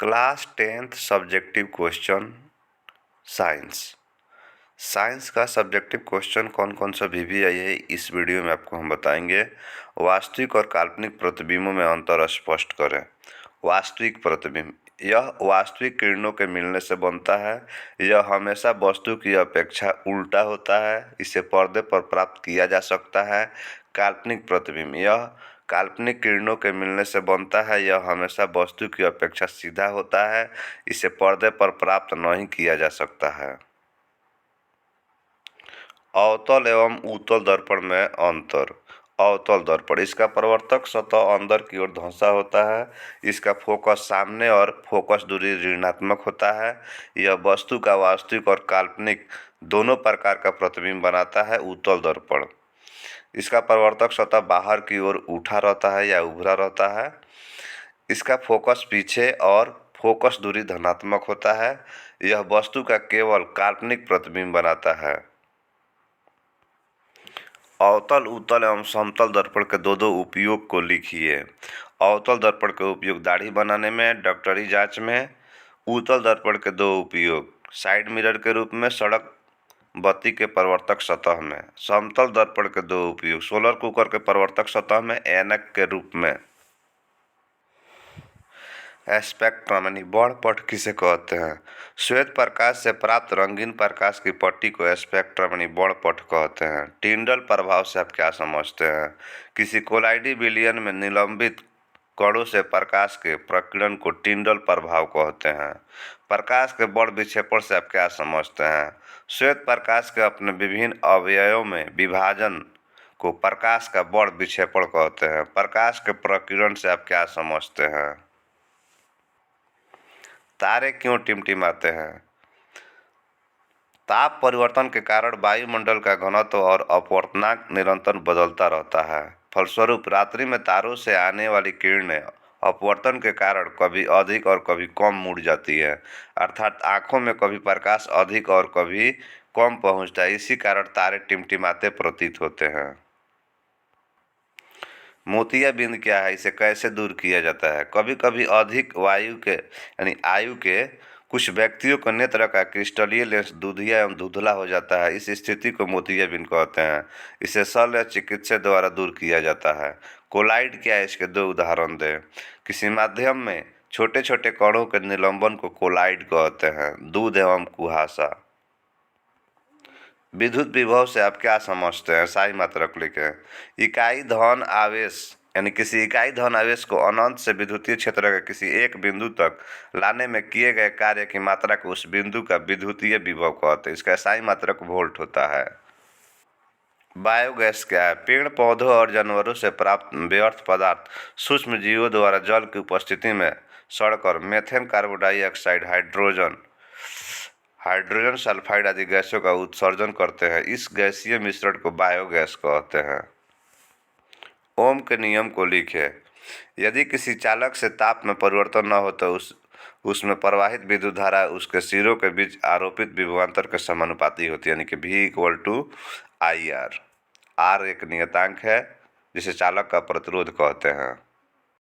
Class 10th subjective question science. Science का subjective question कौन कौन सा भी आई है इस वीडियो में आपको हम बताएंगे। वास्तविक और काल्पनिक प्रतिबिंबों में अंतर स्पष्ट करें। वास्तविक प्रतिबिंब, यह वास्तविक किरणों के मिलने से बनता है। यह हमेशा वस्तु की अपेक्षा उल्टा होता है। इसे पर्दे पर प्राप्त किया जा सकता है। काल्पनिक प्रतिबिंब, यह काल्पनिक किरणों के मिलने से बनता है। यह हमेशा वस्तु की अपेक्षा सीधा होता है। इसे पर्दे पर प्राप्त नहीं किया जा सकता है। अवतल एवं उत्तल दर्पण में अंतर। अवतल दर्पण, इसका परावर्तक सतह अंदर की ओर धंसा होता है। इसका फोकस सामने और फोकस दूरी ऋणात्मक होता है। यह वस्तु का वास्तविक और काल्पनिक दोनों प्रकार का प्रतिबिंब बनाता है। उत्तल दर्पण, इसका परावर्तक सतह बाहर की ओर उठा रहता है या उभरा रहता है। इसका फोकस पीछे और फोकस दूरी धनात्मक होता है। यह वस्तु का केवल काल्पनिक प्रतिबिंब बनाता है। अवतल, उत्तल एवं समतल दर्पण के दो उपयोग को लिखिए। अवतल दर्पण का उपयोग दाढ़ी बनाने में, डॉक्टरी जांच में। उत्तल दर्पण के दो उपयोग साइड मिरर के रूप में, सड़क बत्ती के परावर्तक सतह में। समतल दर्पण के दो उपयोग सोलर कुकर के परावर्तक सतह में, ऐनक के रूप में। स्पेक्ट्रम यानी वर्णपट किसे कहते हैं? श्वेत प्रकाश से प्राप्त रंगीन प्रकाश की पट्टी को स्पेक्ट्रम यानी वर्णपट कहते हैं। टिंडल प्रभाव से आप क्या समझते हैं? किसी कोलाइडी विलयन में निलंबित कणों से प्रकाश के प्रकीर्णन को टिंडल प्रभाव कहते हैं। प्रकाश के बड़ विक्षेपण से आप क्या समझते हैं? श्वेत प्रकाश के अपने विभिन्न अवयवों में विभाजन को प्रकाश का बड़ विक्षेपण कहते हैं। प्रकाश के प्रकीर्णन से आप क्या समझते हैं? तारे क्यों टिमटिमाते हैं? ताप परिवर्तन के कारण वायुमंडल का घनत्व और अपवर्तनांक निरंतर बदलता रहता है। फलस्वरूप रात्रि में तारों से आने वाली किरणें अपवर्तन के कारण कभी अधिक और कभी कम मुड़ जाती है। अर्थात आंखों में कभी प्रकाश अधिक और कभी कम पहुंचता है। इसी कारण तारे टिमटिमाते प्रतीत होते हैं। मोतियाबिंद क्या है? इसे कैसे दूर किया जाता है? कभी कभी अधिक वायु के यानी आयु के कुछ व्यक्तियों को नेत्र का क्रिस्टलीय लेंस दूधिया एवं धुंधला हो जाता है। इस स्थिति को मोतियाबिंद कहते हैं। इसे शल्य चिकित्सा द्वारा दूर किया जाता है। कोलाइड क्या है? इसके दो उदाहरण दें। किसी माध्यम में छोटे छोटे कणों के निलंबन को कोलाइड कहते हैं। दूध एवं कुहासा। विद्युत विभव से आप क्या समझते हैं? सही मात्रक लिखें। इकाई धन आवेश यानी किसी इकाई धन आवेश को अनंत से विद्युतीय क्षेत्र के किसी एक बिंदु तक लाने में किए गए कार्य की मात्रा को उस बिंदु का विद्युतीय विभव कहते हैं। इसका सही मात्रक वोल्ट होता है। बायोगैस क्या है? पेड़ पौधों और जानवरों से प्राप्त व्यर्थ पदार्थ सूक्ष्म जीवों द्वारा जल की उपस्थिति में सड़कर methane, carbon dioxide, hydrogen sulphide आदि गैसों का उत्सर्जन करते हैं। इस गैसीय मिश्रण को बायोगैस कहते हैं। ओम के नियम को लिखें। यदि किसी चालक से ताप में परिवर्तन न हो तो उसमें प्रवाहित विद्युत धारा उसके सिरों के बीच आरोपित विभवांतर के समानुपाती होती है, यानी कि V = IR। R एक नियतांक है जिसे चालक का प्रतिरोध कहते हैं।